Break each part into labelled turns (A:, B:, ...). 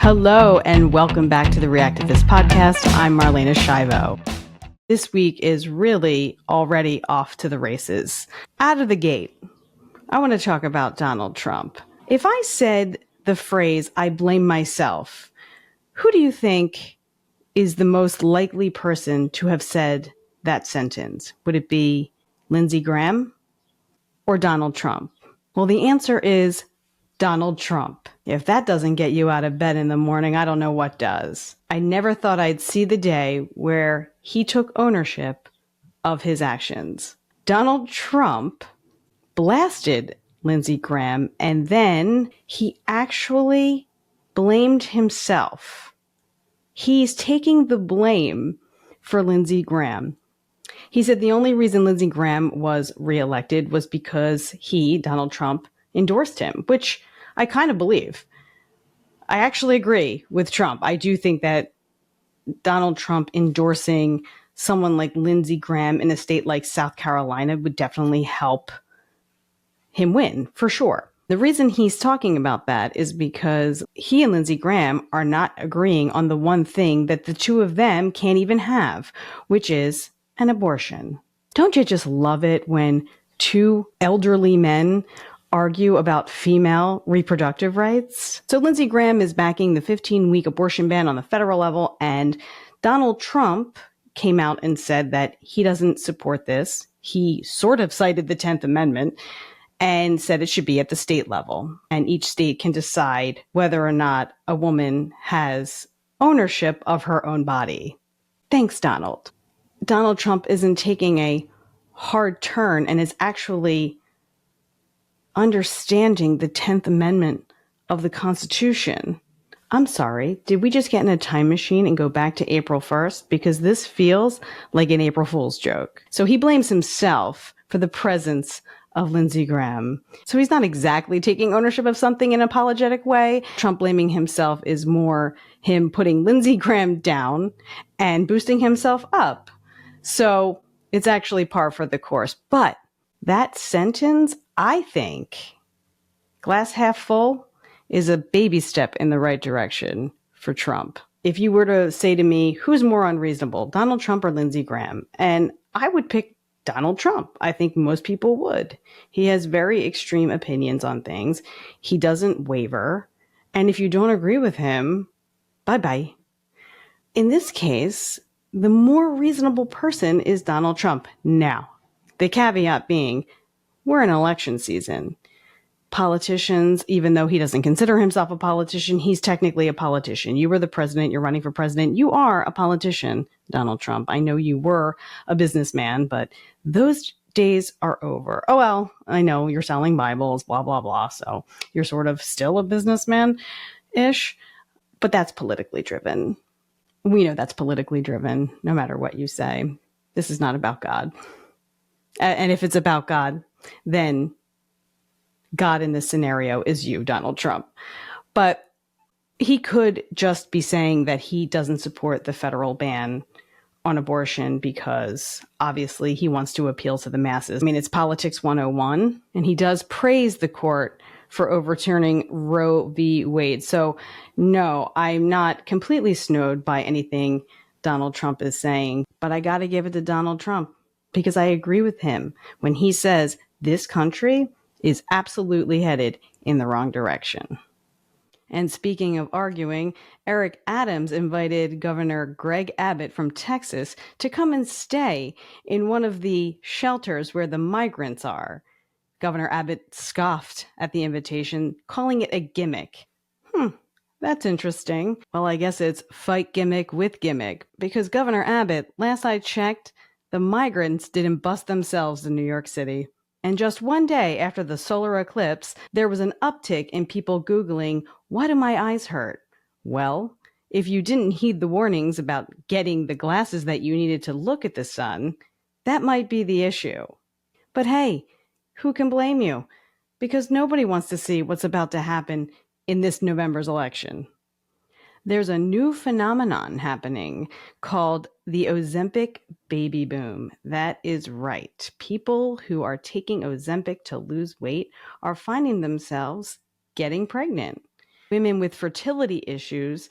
A: Hello and welcome back to the Reactivist Podcast. I'm Marlena Shivo. This week is really already off to the races. Out of the gate, I want to talk about Donald Trump. If I said the phrase, I blame myself, who do you think is the most likely person to have said that sentence? Would it be Lindsey Graham or Donald Trump? Well, the answer is Donald Trump. If that doesn't get you out of bed in the morning, I don't know what does. I never thought I'd see the day where he took ownership of his actions. Donald Trump blasted Lindsey Graham, and then he actually blamed himself. He's taking the blame for Lindsey Graham. He said the only reason Lindsey Graham was reelected was because he, Donald Trump, endorsed him, which I kind of believe. I actually agree with Trump. I do think that Donald Trump endorsing someone like Lindsey Graham in a state like South Carolina would definitely help him win, for sure. The reason he's talking about that is because he and Lindsey Graham are not agreeing on the one thing that the two of them can't even have, which is an abortion. Don't you just love it when two elderly men argue about female reproductive rights? So Lindsey Graham is backing the 15-week abortion ban on the federal level, and Donald Trump came out and said that he doesn't support this. He sort of cited the 10th Amendment and said it should be at the state level, and each state can decide whether or not a woman has ownership of her own body. Thanks, Donald. Donald Trump isn't taking a hard turn and is actually understanding the 10th Amendment of the Constitution. I'm sorry, did we just get in a time machine and go back to April 1st? Because this feels like an April Fool's joke. So he blames himself for the presence of Lindsey Graham. So he's not exactly taking ownership of something in an apologetic way. Trump blaming himself is more him putting Lindsey Graham down and boosting himself up. So it's actually par for the course. But that sentence, I think, glass half full, is a baby step in the right direction for Trump. If you were to say to me, who's more unreasonable, Donald Trump or Lindsey Graham? And I would pick Donald Trump. I think most people would. He has very extreme opinions on things. He doesn't waver. And if you don't agree with him, bye-bye. In this case, the more reasonable person is Donald Trump. Now, the caveat being, we're in election season. Politicians, even though he doesn't consider himself a politician, he's technically a politician. You were the president, you're running for president, you are a politician, Donald Trump. I know you were a businessman, but those days are over. Oh, well, I know you're selling Bibles, blah, blah, blah. So you're sort of still a businessman-ish, but that's politically driven. We know that's politically driven, no matter what you say. This is not about God. And if it's about God, then God in this scenario is you, Donald Trump. But he could just be saying that he doesn't support the federal ban on abortion because obviously he wants to appeal to the masses. I mean, it's politics 101, and he does praise the court for overturning Roe v. Wade. So no, I'm not completely snowed by anything Donald Trump is saying, but I got to give it to Donald Trump because I agree with him when he says this country is absolutely headed in the wrong direction. And speaking of arguing, Eric Adams invited Governor Greg Abbott from Texas to come and stay in one of the shelters where the migrants are. Governor Abbott scoffed at the invitation, calling it a gimmick. That's interesting. Well, I guess it's fight gimmick with gimmick, because Governor Abbott, last I checked, the migrants didn't bust themselves in New York City. And just one day after the solar eclipse, there was an uptick in people Googling, why do my eyes hurt? Well, if you didn't heed the warnings about getting the glasses that you needed to look at the sun, that might be the issue. But hey, who can blame you? Because nobody wants to see what's about to happen in this November's election. There's a new phenomenon happening called the Ozempic baby boom. That is right. People who are taking Ozempic to lose weight are finding themselves getting pregnant. Women with fertility issues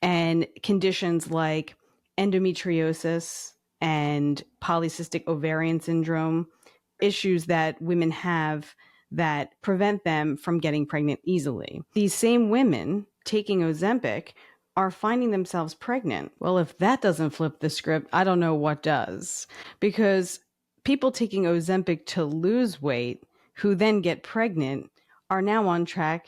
A: and conditions like endometriosis and polycystic ovarian syndrome, issues that women have that prevent them from getting pregnant easily. These same women taking Ozempic are finding themselves pregnant. Well, if that doesn't flip the script, I don't know what does. Because people taking Ozempic to lose weight who then get pregnant are now on track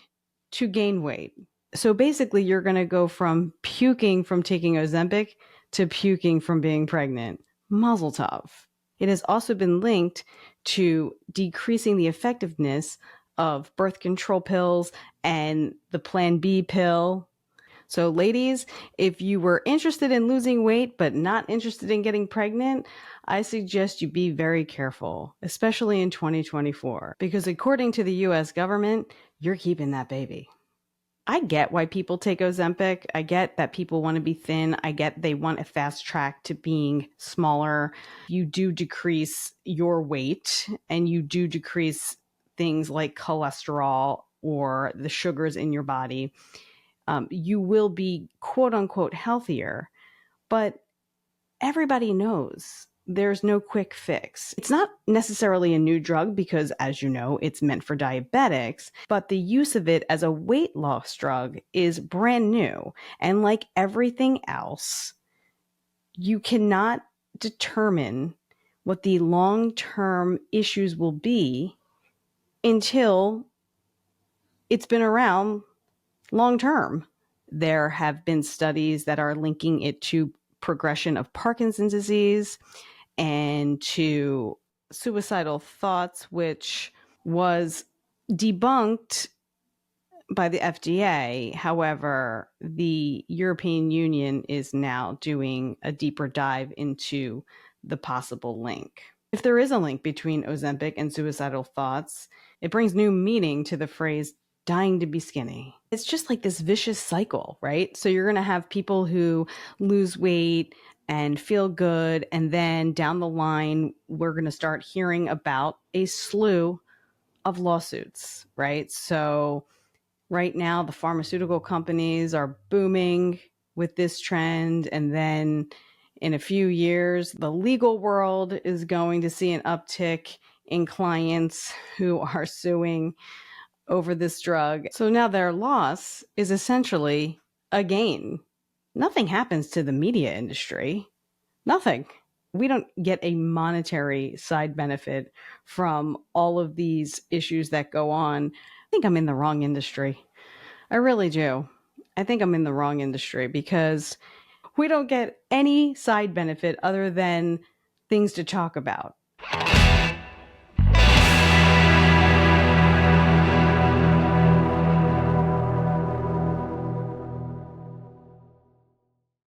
A: to gain weight. So basically, you're going to go from puking from taking Ozempic to puking from being pregnant. Mazel tov. It has also been linked to decreasing the effectiveness of birth control pills and the Plan B pill. So ladies, if you were interested in losing weight but not interested in getting pregnant, I suggest you be very careful, especially in 2024, because according to the US government, you're keeping that baby. I get why people take Ozempic. I get that people want to be thin. I get they want a fast track to being smaller. You do decrease your weight and you do decrease things like cholesterol or the sugars in your body. You will be quote unquote healthier, but everybody knows there's no quick fix. It's not necessarily a new drug because, as you know, it's meant for diabetics, but the use of it as a weight loss drug is brand new. And like everything else, you cannot determine what the long-term issues will be until it's been around long-term. There have been studies that are linking it to progression of Parkinson's disease and to suicidal thoughts, which was debunked by the FDA. However, the European Union is now doing a deeper dive into the possible link. If there is a link between Ozempic and suicidal thoughts, it brings new meaning to the phrase dying to be skinny. It's just like this vicious cycle, right? So you're going to have people who lose weight and feel good. And then down the line, we're going to start hearing about a slew of lawsuits, right? So right now, the pharmaceutical companies are booming with this trend. And then in a few years, the legal world is going to see an uptick in clients who are suing over this drug. So now their loss is essentially a gain. Nothing happens to the media industry. Nothing. We don't get a monetary side benefit from all of these issues that go on. I think I'm in the wrong industry. I really do. I think I'm in the wrong industry because we don't get any side benefit other than things to talk about.